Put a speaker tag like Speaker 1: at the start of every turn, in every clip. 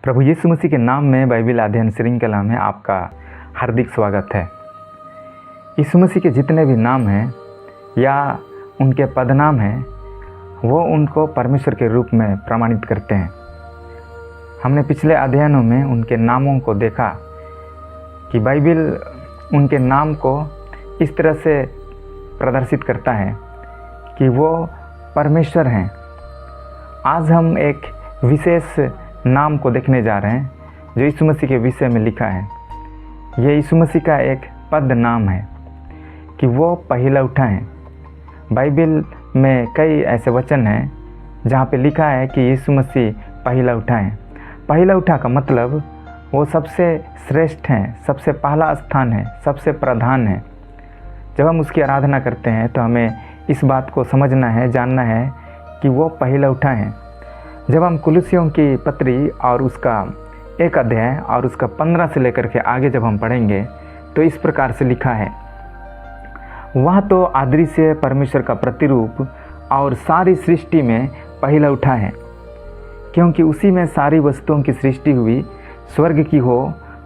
Speaker 1: प्रभु यीशु मसीह के नाम में बाइबिल अध्ययन श्रृंखला में आपका हार्दिक स्वागत है। यीशु मसीह के जितने भी नाम हैं या उनके पदनाम हैं वो उनको परमेश्वर के रूप में प्रमाणित करते हैं। हमने पिछले अध्ययनों में उनके नामों को देखा कि बाइबिल उनके नाम को इस तरह से प्रदर्शित करता है कि वो परमेश्वर हैं। आज हम एक विशेष नाम को देखने जा रहे हैं जो यीशु मसीह के विषय में लिखा है। ये यीशु मसीह का एक पद नाम है कि वो पहिला उठा है। बाइबिल में कई ऐसे वचन हैं जहाँ पे लिखा है कि यीशु मसीह पहिला उठा है। पहिला उठा का मतलब वो सबसे श्रेष्ठ हैं, सबसे पहला स्थान है, सबसे प्रधान है। जब हम उसकी आराधना करते हैं तो हमें इस बात को समझना है, जानना है कि वो पहिला उठा है। जब हम कुलुसियों की पत्री और उसका 1 अध्याय और उसका 15 से लेकर के आगे जब हम पढ़ेंगे तो इस प्रकार से लिखा है, वह तो अदृश्य परमेश्वर का प्रतिरूप और सारी सृष्टि में पहिला उठा है, क्योंकि उसी में सारी वस्तुओं की सृष्टि हुई, स्वर्ग की हो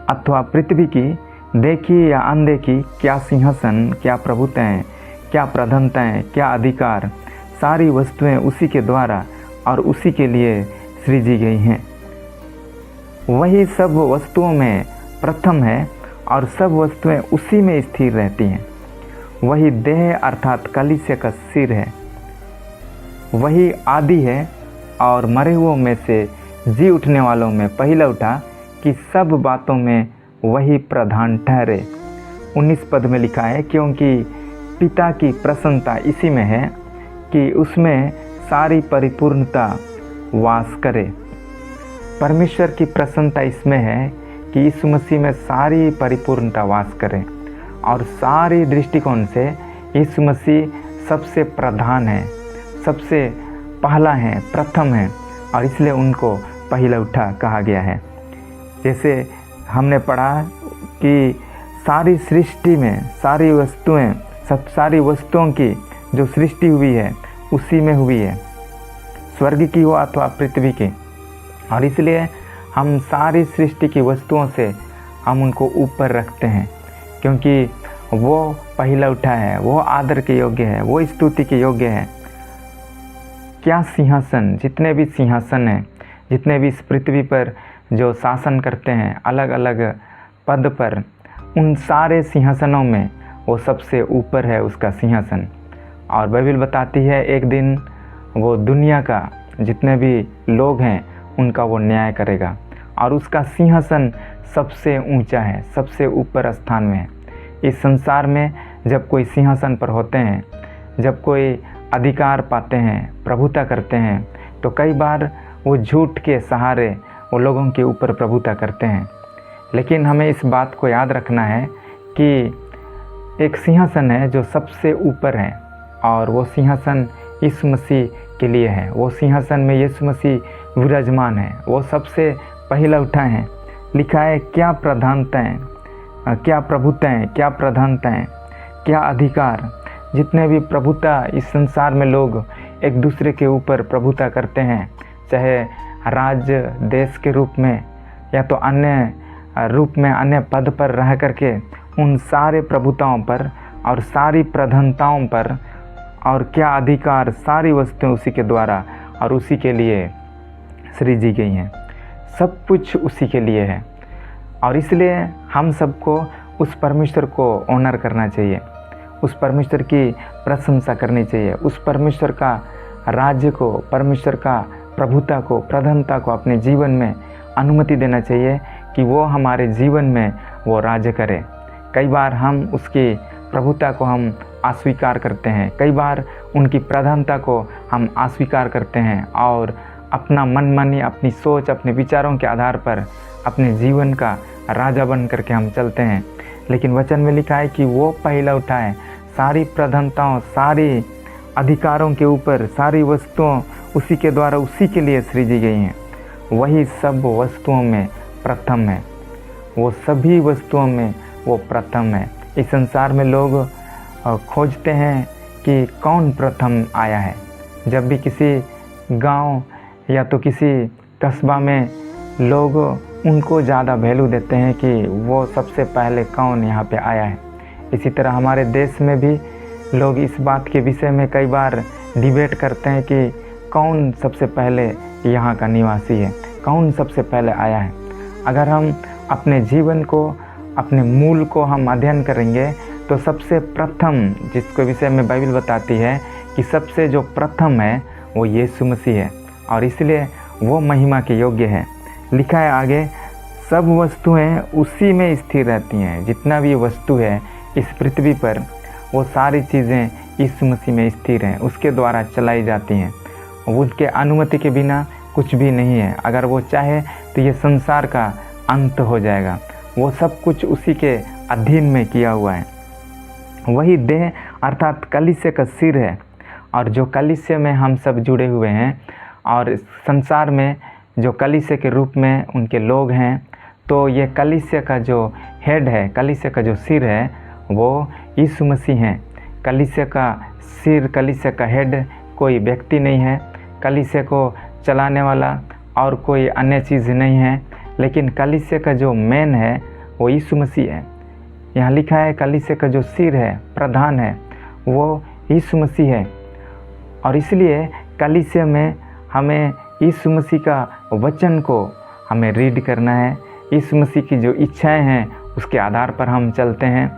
Speaker 1: अथवा पृथ्वी की, देखी या अनदेखी, क्या सिंहासन, क्या प्रभुताएं, क्या प्रधानताएं, क्या अधिकार, सारी वस्तुएं उसी के द्वारा और उसी के लिए सृजी गई हैं। वही सब वस्तुओं में प्रथम है और सब वस्तुएं उसी में स्थिर रहती हैं। वही देह अर्थात कलीसिया का सिर है। वही आदि है और मरे हुओं में से जी उठने वालों में पहिला उठा कि सब बातों में वही प्रधान ठहरे। 19 पद में लिखा है, क्योंकि पिता की प्रसन्नता इसी में है कि उसमें सारी परिपूर्णता वास करे। परमेश्वर की प्रसन्नता इसमें है कि यीशु मसीह में सारी परिपूर्णता वास करे और सारी दृष्टिकोण से यीशु मसीह सबसे प्रधान है, सबसे पहला है, प्रथम है और इसलिए उनको पहिला उठा कहा गया है। जैसे हमने पढ़ा कि सारी सृष्टि में सारी वस्तुएं, सारी वस्तुओं की जो सृष्टि हुई है उसी में हुई है, स्वर्ग की हो अथवा पृथ्वी की, और इसलिए हम सारी सृष्टि की वस्तुओं से हम उनको ऊपर रखते हैं, क्योंकि वो पहिला उठा है, वो आदर के योग्य है, वो स्तुति के योग्य है। क्या सिंहासन, जितने भी सिंहासन हैं, जितने भी इस पृथ्वी पर जो शासन करते हैं अलग अलग पद पर, उन सारे सिंहासनों में वो सबसे ऊपर है उसका सिंहासन। और बाइबिल बताती है एक दिन वो दुनिया का जितने भी लोग हैं उनका वो न्याय करेगा और उसका सिंहासन सबसे ऊंचा है, सबसे ऊपर स्थान में है। इस संसार में जब कोई सिंहासन पर होते हैं, जब कोई अधिकार पाते हैं, प्रभुता करते हैं, तो कई बार वो झूठ के सहारे वो लोगों के ऊपर प्रभुता करते हैं। लेकिन हमें इस बात को याद रखना है कि एक सिंहासन है जो सबसे ऊपर है और वो सिंहासन यीशु मसीह के लिए है। वो सिंहासन में यीशु मसीह विराजमान है, वो सबसे पहिला उठा है। लिखा है, क्या प्रधानताएं, क्या प्रभुताएं, क्या प्रधानताएं, क्या अधिकार, जितने भी प्रभुता इस संसार में लोग एक दूसरे के ऊपर प्रभुता करते हैं, चाहे राज्य देश के रूप में या तो अन्य रूप में अन्य पद पर रह करके, उन सारे प्रभुताओं पर और सारी प्रधानताओं पर और क्या अधिकार, सारी वस्तुएं उसी के द्वारा और उसी के लिए सृजी गई हैं। सब कुछ उसी के लिए है और इसलिए हम सबको उस परमेश्वर को ऑनर करना चाहिए, उस परमेश्वर की प्रशंसा करनी चाहिए, उस परमेश्वर का राज्य को, परमेश्वर का प्रभुता को, प्रधानता को अपने जीवन में अनुमति देना चाहिए कि वो हमारे जीवन में वो राज्य करे। कई बार हम उसकी प्रभुता को हम अस्वीकार करते हैं, कई बार उनकी प्रधानता को हम अस्वीकार करते हैं और अपना मनमानी, अपनी सोच, अपने विचारों के आधार पर अपने जीवन का राजा बन करके हम चलते हैं। लेकिन वचन में लिखा है कि वो पहिला उठा है, सारी प्रधानताओं, सारी अधिकारों के ऊपर, सारी वस्तुओं उसी के द्वारा, उसी के लिए सृजी गई हैं। वही सब वस्तुओं में प्रथम है, वो सभी वस्तुओं में वो प्रथम है। इस संसार में लोग खोजते हैं कि कौन प्रथम आया है। जब भी किसी गांव या तो किसी कस्बा में लोग उनको ज़्यादा वैल्यू देते हैं कि वो सबसे पहले कौन यहाँ पे आया है। इसी तरह हमारे देश में भी लोग इस बात के विषय में कई बार डिबेट करते हैं कि कौन सबसे पहले यहाँ का निवासी है, कौन सबसे पहले आया है। अगर हम अपने जीवन को, अपने मूल को हम अध्ययन करेंगे तो सबसे प्रथम जिसके विषय में बाइबल बताती है कि सबसे जो प्रथम है वो यीशु मसीह है, और इसलिए वो महिमा के योग्य है। लिखा है आगे, सब वस्तुएं उसी में स्थिर रहती हैं। जितना भी वस्तु है इस पृथ्वी पर वो सारी चीज़ें यीशु मसीह में स्थिर हैं, उसके द्वारा चलाई जाती हैं। उसके अनुमति के बिना कुछ भी नहीं है। अगर वो चाहे तो ये संसार का अंत हो जाएगा। वो सब कुछ उसी के अधीन में किया हुआ है। वही देह अर्थात कलीसिया का सिर है, और जो कलीसिया में हम सब जुड़े हुए हैं, और संसार में जो कलीसिया के रूप में उनके लोग हैं, तो ये कलीसिया का जो हेड है, कलीसिया का जो सिर है, वो यीशु मसीह हैं। कलीसिया का सिर, कलीसिया का हेड कोई व्यक्ति नहीं है। कलीसिया को चलाने वाला और कोई अन्य चीज़ नहीं है, लेकिन कलीसिया का जो मेन है वो यीशु मसीह है। यहाँ लिखा है कलीसिया का जो सिर है, प्रधान है, वो यीशु मसीह है। और इसलिए कलीसिया में हमें यीशु मसीह का वचन को हमें रीड करना है। यीशु मसीह की जो इच्छाएं हैं उसके आधार पर हम चलते हैं।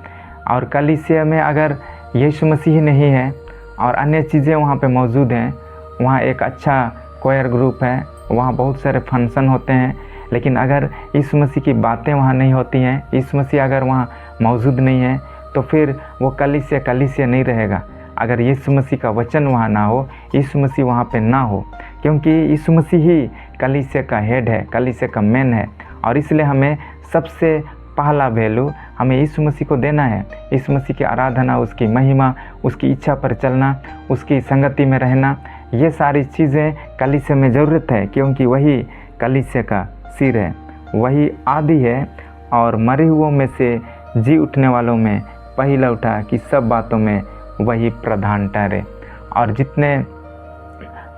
Speaker 1: और कलीसिया में अगर यीशु मसीह नहीं है और अन्य चीज़ें वहाँ पे मौजूद हैं, वहाँ एक अच्छा कोयर ग्रुप है, वहाँ बहुत सारे फंक्शन होते हैं, लेकिन अगर यीशु मसीह की बातें वहाँ नहीं होती हैं, यीशु मसीह अगर वहाँ मौजूद नहीं है, तो फिर वो कलीसिया नहीं रहेगा। अगर यीशु मसीह का वचन वहाँ ना हो, यीशु मसीह वहाँ पे ना हो, क्योंकि यीशु मसीह ही कलीसिया का हेड है, कलीसिया का मेन है। और इसलिए हमें सबसे पहला वैल्यू हमें यीशु मसीह को देना है। यीशु मसीह की आराधना, उसकी महिमा, उसकी इच्छा पर चलना, उसकी संगति में रहना, ये सारी चीज़ें कलीसिया में ज़रूरत है, क्योंकि वही कलीसिया का सिर है, वही आदि है, और मरे हुओं में से जी उठने वालों में पहला उठा कि सब बातों में वही प्रधान ठहरे। और जितने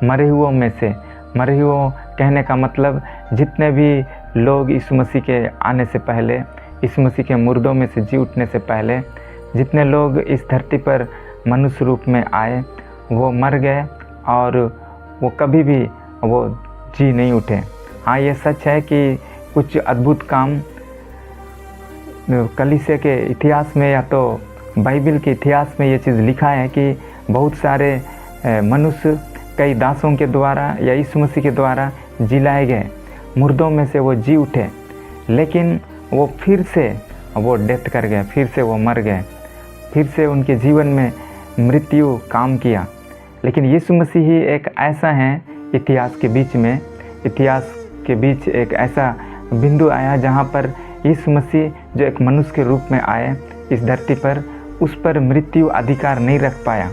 Speaker 1: मरे हुओं में से, मरे हुओं कहने का मतलब जितने भी लोग यीशु मसीह के आने से पहले, यीशु मसीह के मुर्दों में से जी उठने से पहले जितने लोग इस धरती पर मनुष्य रूप में आए, वो मर गए और वो कभी भी वो जी नहीं उठे। हाँ, ये सच है कि कुछ अद्भुत काम कलीसिया के इतिहास में या तो बाइबल के इतिहास में ये चीज़ लिखा है कि बहुत सारे मनुष्य कई दासों के द्वारा या यीशु मसीह के द्वारा जिलाए गए, मुर्दों में से वो जी उठे, लेकिन वो फिर से वो डेथ कर गए, फिर से वो मर गए, फिर से उनके जीवन में मृत्यु काम किया। लेकिन यीशु मसीह ही एक ऐसा है इतिहास के बीच एक ऐसा बिंदु आया जहाँ पर यीशु मसीह जो एक मनुष्य के रूप में आए इस धरती पर, उस पर मृत्यु अधिकार नहीं रख पाया,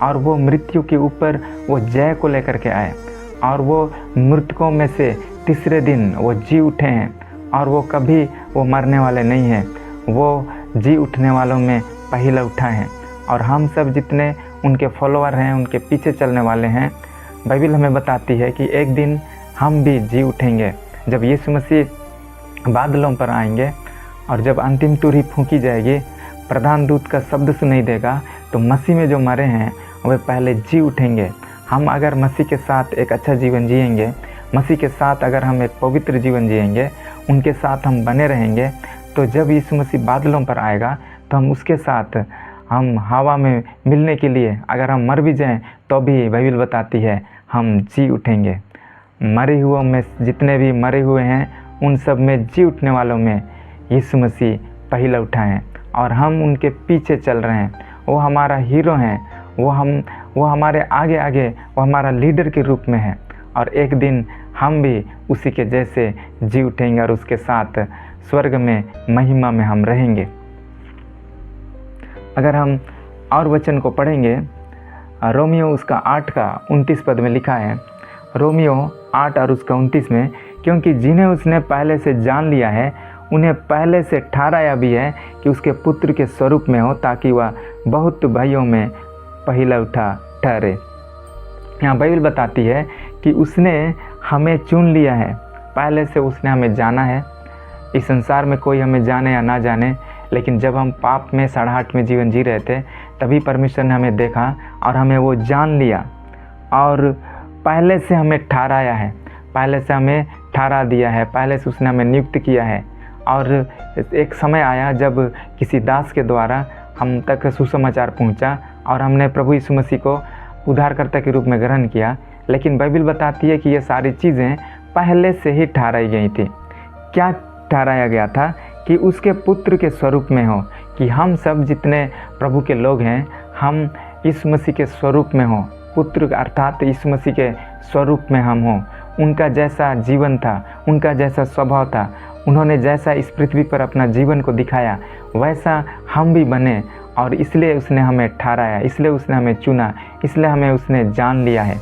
Speaker 1: और वो मृत्यु के ऊपर वो जय को लेकर के आए, और वो मृतकों में से तीसरे दिन वो जी उठे हैं, और वो कभी वो मरने वाले नहीं हैं, वो जी उठने वालों में पहला उठा है। और हम सब जितने उनके फॉलोअर हैं, उनके पीछे चलने वाले हैं, बाइबल हमें बताती है कि एक दिन हम भी जी उठेंगे। जब यीशु मसीह बादलों पर आएंगे और जब अंतिम तुरही फूंकी जाएगी, प्रधान दूत का शब्द सुनाई देगा, तो मसीह में जो मरे हैं वे पहले जी उठेंगे। हम अगर मसीह के साथ एक अच्छा जीवन जिएंगे, मसीह के साथ अगर हम एक पवित्र जीवन जिएंगे, उनके साथ हम बने रहेंगे, तो जब यीशु मसीह बादलों पर आएगा तो हम उसके साथ हम हवा में मिलने के लिए अगर हम मर भी जाएं तो भी बाइबल बताती है हम जी उठेंगे। मरे हुओं में जितने भी मरे हुए हैं उन सब में जी उठने वालों में यीशु मसीह पहला उठा है, और हम उनके पीछे चल रहे हैं। वो हमारा हीरो हैं, वो हमारे आगे आगे वो हमारा लीडर के रूप में है, और एक दिन हम भी उसी के जैसे जी उठेंगे और उसके साथ स्वर्ग में महिमा में हम रहेंगे। अगर हम और वचन को पढ़ेंगे, रोमियो उसका 8 का 29 पद में लिखा है, रोमियो 8 और उसका 29 में, क्योंकि जिन्हें उसने पहले से जान लिया है उन्हें पहले से ठहराया भी है कि उसके पुत्र के स्वरूप में हो, ताकि वह बहुत भाइयों में पहला उठा ठहरे। यहाँ बाइबल बताती है कि उसने हमें चुन लिया है, पहले से उसने हमें जाना है। इस संसार में कोई हमें जाने या ना जाने, लेकिन जब हम पाप में सड़ाहट में जीवन जी रहे थे तभी परमेश्वर ने हमें देखा और हमें वो जान लिया और पहले से हमें ठहराया है, पहले से हमें ठहरा दिया है, पहले से उसने हमें नियुक्त किया है। और एक समय आया जब किसी दास के द्वारा हम तक सुसमाचार पहुंचा और हमने प्रभु यीशु मसीह को उद्धारकर्ता के रूप में ग्रहण किया। लेकिन बाइबल बताती है कि ये सारी चीज़ें पहले से ही ठहराई गई थी। क्या ठहराया गया था? कि उसके पुत्र के स्वरूप में हो, कि हम सब जितने प्रभु के लोग हैं हम यीशु मसीह के स्वरूप में हो, पुत्र अर्थात यीशु मसीह के स्वरूप में हम हों। उनका जैसा जीवन था, उनका जैसा स्वभाव था, उन्होंने जैसा इस पृथ्वी पर अपना जीवन को दिखाया वैसा हम भी बने। और इसलिए उसने हमें ठहराया, इसलिए उसने हमें चुना, इसलिए हमें उसने जान लिया है।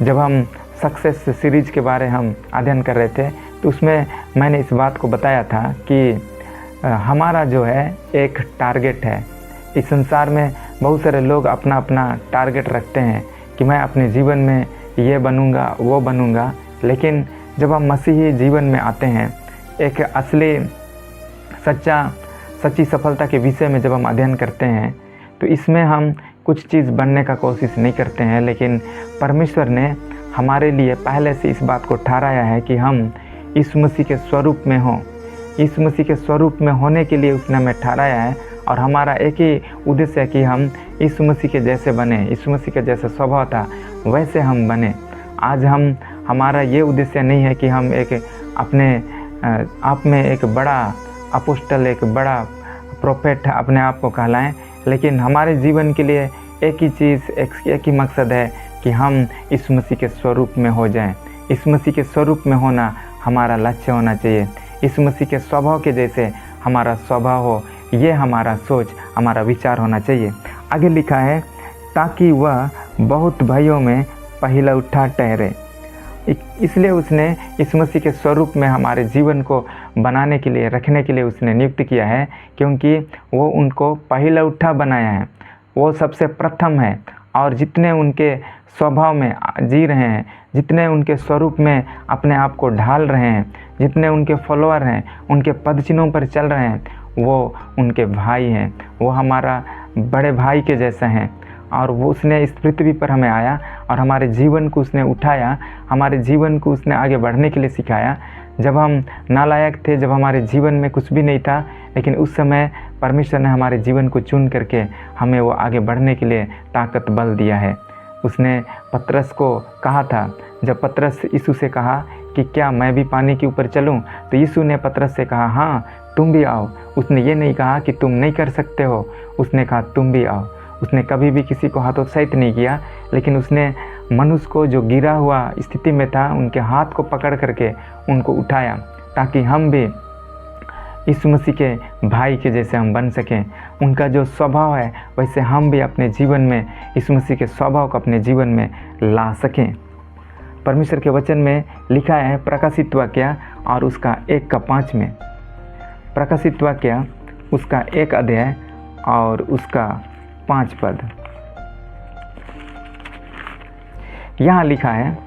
Speaker 1: जब हम सक्सेस सीरीज के बारे हम अध्ययन कर रहे थे तो उसमें मैंने इस बात को बताया था कि हमारा जो है एक टारगेट है। इस संसार में बहुत सारे लोग अपना अपना टारगेट रखते हैं कि मैं अपने जीवन में ये बनूंगा, वो बनूंगा। लेकिन जब हम मसीही जीवन में आते हैं, एक असली सच्ची सफलता के विषय में जब हम अध्ययन करते हैं तो इसमें हम कुछ चीज़ बनने का कोशिश नहीं करते हैं, लेकिन परमेश्वर ने हमारे लिए पहले से इस बात को ठहराया है कि हम यीशु मसीह के स्वरूप में हों। यीशु मसीह के स्वरूप में होने के लिए उसने हमें ठहराया है और हमारा एक ही उद्देश्य है कि हम यीशु मसीह के जैसे बने, यीशु मसीह के जैसा स्वभाव था वैसे हम बने। आज हमारा ये उद्देश्य नहीं है कि हम एक अपने आप में एक बड़ा अपोस्टल, एक बड़ा प्रोफेट अपने आप को कहलाएं, लेकिन हमारे जीवन के लिए एक ही चीज़, एक ही मकसद है कि हम यीशु मसीह के स्वरूप में हो जाएं। यीशु मसीह के स्वरूप में होना हमारा लक्ष्य होना चाहिए। यीशु मसीह के स्वभाव के जैसे हमारा स्वभाव हो, ये हमारा सोच, हमारा विचार होना चाहिए। आगे लिखा है, ताकि वह बहुत भाइयों में पहला उठा ठहरे। इसलिए उसने यीशु मसीह के स्वरूप में हमारे जीवन को बनाने के लिए, रखने के लिए उसने नियुक्त किया है, क्योंकि वो उनको पहला उठा बनाया है। वो सबसे प्रथम है और जितने उनके स्वभाव में जी रहे हैं, जितने उनके स्वरूप में अपने आप को ढाल रहे हैं, जितने उनके फॉलोअर हैं, उनके पदचिन्हों पर चल रहे हैं, वो उनके भाई हैं। वो हमारा बड़े भाई के जैसा हैं और वो उसने इस पृथ्वी पर हमें आया और हमारे जीवन को उसने उठाया, हमारे जीवन को उसने आगे बढ़ने के लिए सिखाया। जब हम नालायक थे, जब हमारे जीवन में कुछ भी नहीं था, लेकिन उस समय परमेश्वर ने हमारे जीवन को चुन करके हमें वो आगे बढ़ने के लिए ताकत बल दिया है। उसने पतरस को कहा था, जब पतरस यीशु से कहा कि क्या मैं भी पानी के ऊपर चलूं, तो यीशु ने पतरस से कहा हाँ तुम भी आओ। उसने ये नहीं कहा कि तुम नहीं कर सकते हो, उसने कहा तुम भी आओ। उसने कभी भी किसी को हतोत्साहित नहीं किया, लेकिन उसने मनुष्य को जो गिरा हुआ स्थिति में था उनके हाथ को पकड़ करके उनको उठाया, ताकि हम भी यीशु मसीह के भाई के जैसे हम बन सकें। उनका जो स्वभाव है वैसे हम भी अपने जीवन में यीशु मसीह के स्वभाव को अपने जीवन में ला सकें। परमेश्वर के वचन में लिखा है प्रकाशित वाक्य और उसका 1:5 में, प्रकाशित वाक्य उसका 1 अध्याय और उसका 5 पद। यहाँ लिखा है,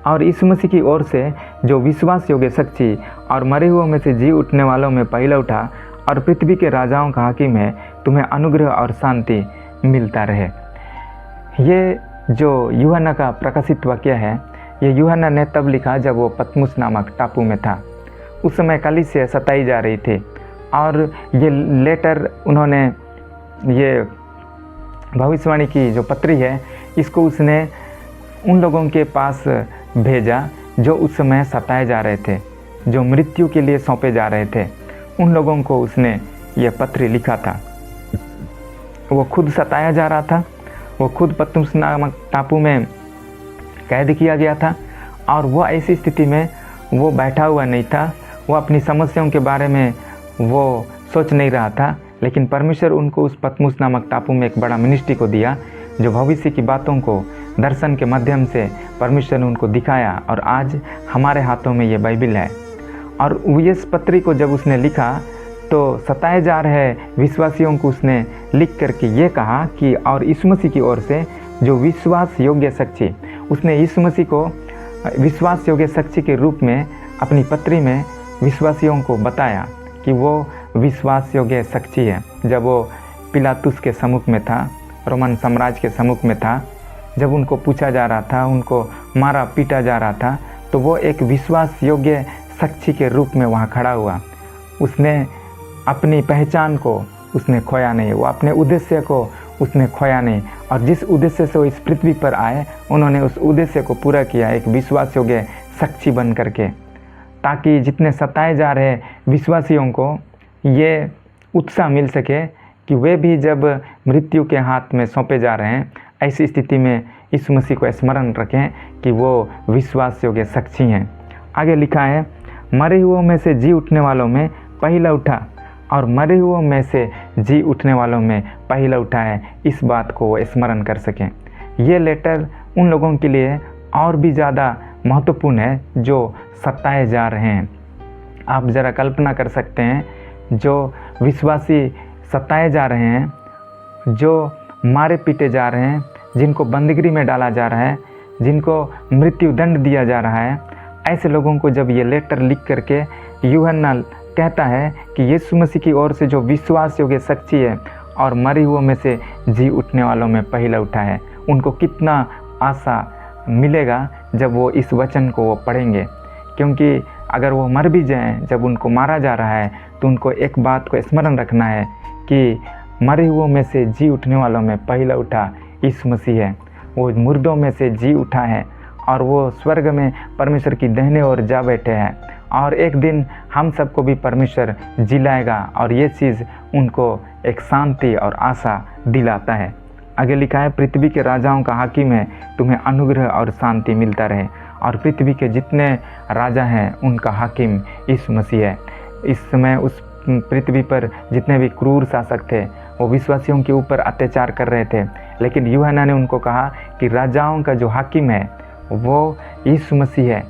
Speaker 1: और यीशु मसीह की ओर से जो विश्वास योग्य सच्ची और मरे हुओं में से जी उठने वालों में पहला उठा और पृथ्वी के राजाओं का हाकिम है, तुम्हें अनुग्रह और शांति मिलता रहे। ये जो यूहन्ना का प्रकाशित वाक्य है, ये यूहन्ना ने तब लिखा जब वो पतमुस नामक टापू में था। उस समय कलीसिया सताई जा रही थी और ये लेटर उन्होंने, ये भविष्यवाणी की जो पत्री है, इसको उसने उन लोगों के पास भेजा जो उस समय सताए जा रहे थे, जो मृत्यु के लिए सौंपे जा रहे थे। उन लोगों को उसने ये पत्री लिखा था। वो खुद सताया जा रहा था, वो खुद पतमुस नामक टापू में कैद किया गया था और वो ऐसी स्थिति में वो बैठा हुआ नहीं था, वो अपनी समस्याओं के बारे में वो सोच नहीं रहा था, लेकिन परमेश्वर उनको उस पतमुस नामक टापू में एक बड़ा मिनिस्ट्री को दिया, जो भविष्य की बातों को दर्शन के माध्यम से परमेश्वर ने उनको दिखाया। और आज हमारे हाथों में ये बाइबिल है। और इस पत्री को जब उसने लिखा तो सताए जा रहे विश्वासियों को उसने लिख करके ये कहा कि और यीशु मसीह की ओर से जो विश्वास योग्य सच्ची, उसने यीशु मसीह को विश्वास योग्य साक्षी के रूप में अपनी पत्री में विश्वासियों को बताया कि वो विश्वास योग्य साक्षी है। जब वो पिलातुस के सम्मुख में था, रोमन साम्राज्य के सम्मुख में था, जब उनको पूछा जा रहा था, उनको मारा पीटा जा रहा था, तो वो एक विश्वास योग्य साक्षी के रूप में वहाँ खड़ा हुआ। उसने अपनी पहचान को उसने खोया नहीं, वो अपने उद्देश्य को उसने खोया नहीं, और जिस उद्देश्य से वो इस पृथ्वी पर आए उन्होंने उस उद्देश्य को पूरा किया, एक विश्वास योग्य साक्षी बन करके, ताकि जितने सताए जा रहे विश्वासियों को ये उत्साह मिल सके कि वे भी जब मृत्यु के हाथ में सौंपे जा रहे हैं, ऐसी स्थिति में यीशु मसीह को स्मरण रखें कि वो विश्वास योग्य साक्षी हैं। आगे लिखा है, मरे हुओं में से जी उठने वालों में पहला उठा, और मरे हुओं में से जी उठने वालों में पहला उठा है, इस बात को वो स्मरण कर सकें। ये लेटर उन लोगों के लिए और भी ज़्यादा महत्वपूर्ण है जो सताए जा रहे हैं। आप ज़रा कल्पना कर सकते हैं, जो विश्वासी सताए जा रहे हैं, जो मारे पीटे जा रहे हैं, जिनको बंदगी में डाला जा रहा है, जिनको मृत्यु दंड दिया जा रहा है, ऐसे लोगों को जब ये लेटर लिख करके यूहन्ना कहता है कि यीशु मसीह की ओर से जो विश्वास योग्य साक्षी है और मरे हुओं में से जी उठने वालों में पहला उठा है, उनको कितना आशा मिलेगा जब वो इस वचन को वो पढ़ेंगे। क्योंकि अगर वो मर भी जाएं, जब उनको मारा जा रहा है, तो उनको एक बात को स्मरण रखना है कि मरे हुओं में से जी उठने वालों में पहला उठा यीशु मसीह है। वो मुर्दों में से जी उठा है और वो स्वर्ग में परमेश्वर की दाहिने ओर जा बैठे हैं, और एक दिन हम सबको भी परमेश्वर जिलाएगा, और ये चीज़ उनको एक शांति और आशा दिलाता है। आगे लिखा है, पृथ्वी के राजाओं का हाकिम है, तुम्हें अनुग्रह और शांति मिलता रहे। और पृथ्वी के जितने राजा हैं उनका हाकिम यीशु मसीह है। इस समय उस पृथ्वी पर जितने भी क्रूर शासक थे वो विश्वासियों के ऊपर अत्याचार कर रहे थे, लेकिन यूहन्ना ने उनको कहा कि राजाओं का जो हाकिम है वो यीशु मसीह है,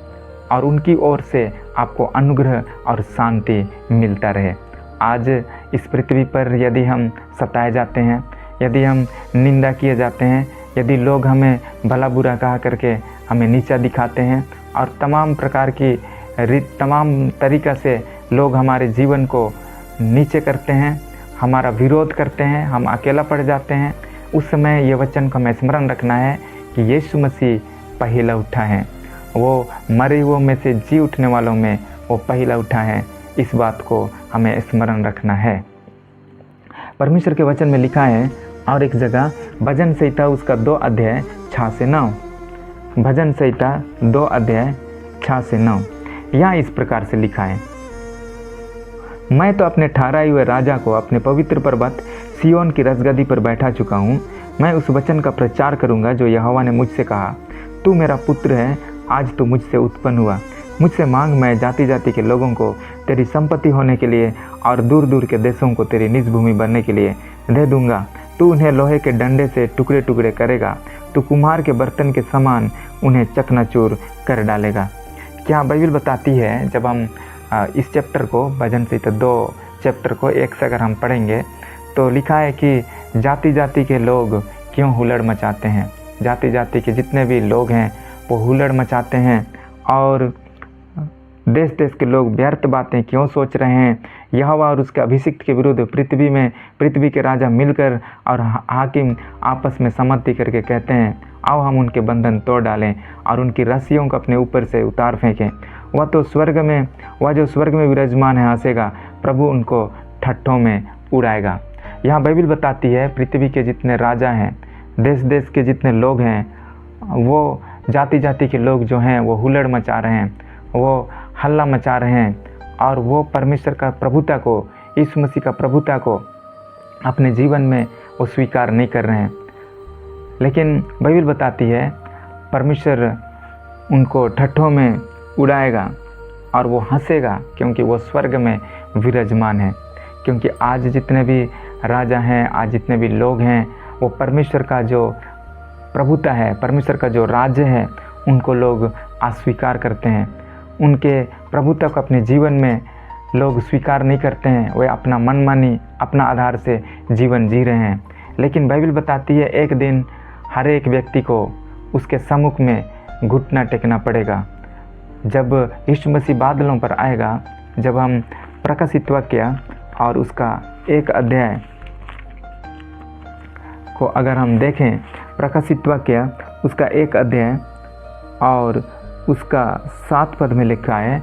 Speaker 1: और उनकी ओर से आपको अनुग्रह और शांति मिलता रहे। आज इस पृथ्वी पर यदि हम सताए जाते हैं, यदि हम निंदा किए जाते हैं, यदि लोग हमें भला बुरा कहा करके हमें नीचा दिखाते हैं, और तमाम प्रकार की तमाम तरीक़ा से लोग हमारे जीवन को नीचे करते हैं, हमारा विरोध करते हैं, हम अकेला पड़ जाते हैं, उस समय ये वचन को हमें स्मरण रखना है कि यीशु मसीह पहला उठा है। वो मरे हुओं में से जी उठने वालों में वो पहला उठा है। इस बात को हमें स्मरण रखना है। परमेश्वर के वचन में लिखा है, और एक जगह भजन संहिता उसका 2 अध्याय 6 से 9, भजन संहिता 2 अध्याय 6 से 9, यहाँ इस प्रकार से लिखा है, मैं तो अपने ठहराए हुए राजा को अपने पवित्र पर्वत सिय्योन की रसगद्दी पर बैठा चुका हूँ। मैं उस वचन का प्रचार करूँगा जो यहोवा ने मुझसे कहा, तू मेरा पुत्र है, आज तो मुझसे उत्पन्न हुआ। मुझसे मांग, मैं जाति जाति के लोगों को तेरी संपत्ति होने के लिए और दूर दूर के देशों को तेरी निज भूमि बनने के लिए दे दूंगा। तू उन्हें लोहे के डंडे से टुकड़े टुकड़े करेगा, तू कुम्हार के बर्तन के समान उन्हें चकनाचूर कर डालेगा। क्या बाइबल बताती है, जब हम इस चैप्टर को, भजन संहिता 2 चैप्टर को एक से अगर हम पढ़ेंगे तो लिखा है कि जाति जाति के लोग क्यों हुल्लड़ मचाते हैं। जाति जाति के जितने भी लोग हैं वो हुल्लड़ मचाते हैं, और देश देश के लोग व्यर्थ बातें क्यों सोच रहे हैं। यहोवा और उसके अभिषिक्त के विरुद्ध पृथ्वी के राजा मिलकर और हाकिम आपस में सम्मति करके कहते हैं, आओ हम उनके बंधन तोड़ डालें और उनकी रस्सियों को अपने ऊपर से उतार फेंकें। वह जो स्वर्ग में विराजमान है हंसेगा, प्रभु उनको ठट्ठों में उड़ाएगा। यहाँ बाइबल बताती है, पृथ्वी के जितने राजा हैं, देश देश के जितने लोग हैं, वो जाति जाति के लोग जो हैं वो हुल्लड़ मचा रहे हैं, वो हल्ला मचा रहे हैं, और वो परमेश्वर का प्रभुता को, यीशु मसीह का प्रभुता को अपने जीवन में वो स्वीकार नहीं कर रहे हैं। लेकिन बाइबल बताती है परमेश्वर उनको ठट्ठों में उड़ाएगा और वो हंसेगा, क्योंकि वो स्वर्ग में विराजमान है। क्योंकि आज जितने भी राजा हैं, आज जितने भी लोग हैं, वो परमेश्वर का जो प्रभुता है, परमेश्वर का जो राज्य है, उनको लोग अस्वीकार करते हैं। उनके प्रभुता को अपने जीवन में लोग स्वीकार नहीं करते हैं। वे अपना मनमानी, अपना आधार से जीवन जी रहे हैं। लेकिन बाइबल बताती है एक दिन हर एक व्यक्ति को उसके सम्मुख में घुटना टेकना पड़ेगा। जब यीशु मसीह बादलों पर आएगा, जब हम प्रकाशित वाक्य और उसका 1 अध्याय को अगर हम देखें, प्रकाशित वाक्य उसका 1 अध्याय और उसका 7 पद में लिखा है,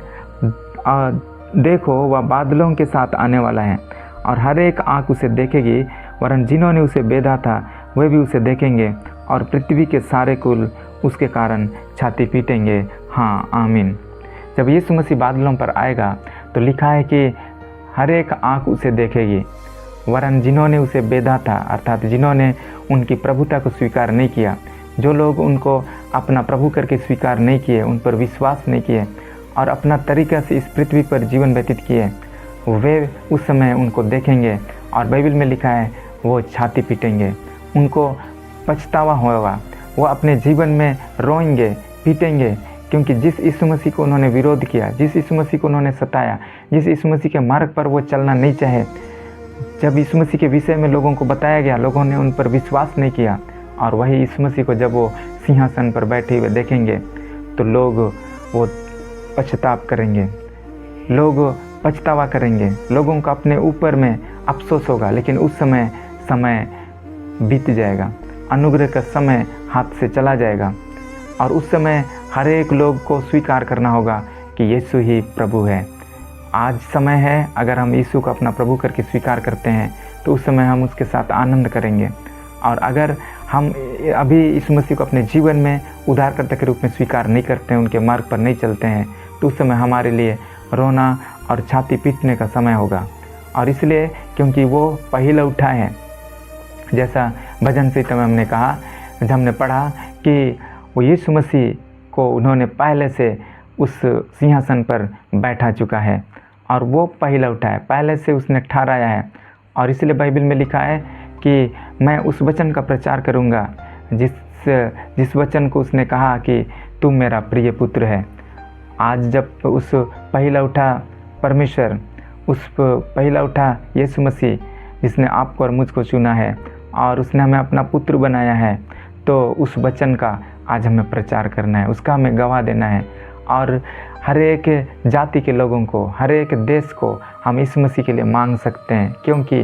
Speaker 1: देखो वह बादलों के साथ आने वाला है और हर एक आँख उसे देखेगी, वरन जिन्होंने उसे बेधा था वे भी उसे देखेंगे और पृथ्वी के सारे कुल उसके कारण छाती पीटेंगे। हाँ, आमीन। जब यीशु मसीह बादलों पर आएगा तो लिखा है कि हर एक आँख उसे देखेगी, वरन जिन्होंने उसे बेधा था, अर्थात जिन्होंने उनकी प्रभुता को स्वीकार नहीं किया, जो लोग उनको अपना प्रभु करके स्वीकार नहीं किए, उन पर विश्वास नहीं किए और अपना तरीका से इस पृथ्वी पर जीवन व्यतीत किए, वे उस समय उनको देखेंगे और बाइबल में लिखा है वो छाती पीटेंगे, उनको पछतावा होगा, वो अपने जीवन में रोएंगे, पीटेंगे, क्योंकि जिस यीशु मसीह को उन्होंने विरोध किया, जिस यीशु मसीह को उन्होंने सताया, जिस यीशु मसीह के मार्ग पर वो चलना नहीं चाहे, जब यीशु मसीह के विषय में लोगों को बताया गया, लोगों ने उन पर विश्वास नहीं किया, और वही यीशु मसीह को जब वो सिंहासन पर बैठे हुए देखेंगे तो लोग वो पछताप करेंगे, लोग पछतावा करेंगे, लोगों को अपने ऊपर में अफसोस होगा। लेकिन उस समय बीत जाएगा, अनुग्रह का समय हाथ से चला जाएगा और उस समय हर एक लोग को स्वीकार करना होगा कि यीशु ही प्रभु है। आज समय है, अगर हम यीशु को अपना प्रभु करके स्वीकार करते हैं तो उस समय हम उसके साथ आनंद करेंगे, और अगर हम अभी यीशु मसीह को अपने जीवन में उद्धारकर्ता के रूप में स्वीकार नहीं करते हैं, उनके मार्ग पर नहीं चलते हैं, तो उस समय हमारे लिए रोना और छाती पीटने का समय होगा। और इसलिए क्योंकि वो पहला उठा है, जैसा भजन संहिता में हमने कहा, जब हमने पढ़ा कि वो यीशु मसीह को उन्होंने पहले से उस सिंहासन पर बैठा चुका है और वो पहला उठा है, पहले से उसने ठहराया है। और इसलिए बाइबल में लिखा है कि मैं उस वचन का प्रचार करूंगा जिस वचन को उसने कहा कि तुम मेरा प्रिय पुत्र है। आज जब उस पहला उठा परमेश्वर, उस पहला उठा यीशु मसीह जिसने आपको और मुझको चुना है और उसने हमें अपना पुत्र बनाया है, तो उस वचन का आज हमें प्रचार करना है, उसका हमें गवाह देना है। और हर एक जाति के लोगों को, हर एक देश को हम इस मसीह के लिए मांग सकते हैं, क्योंकि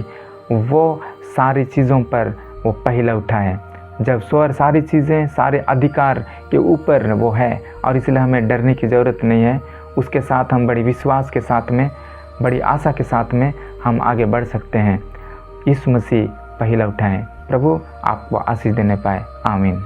Speaker 1: वो सारी चीज़ों पर वो पहला उठा है। जब स्वर सारी चीज़ें, सारे अधिकार के ऊपर वो है, और इसलिए हमें डरने की ज़रूरत नहीं है। उसके साथ हम बड़ी विश्वास के साथ में, बड़ी आशा के साथ में हम आगे बढ़ सकते हैं। यीशु मसीह पहला उठा है। प्रभु आपको आशीष देने पाए। आमीन।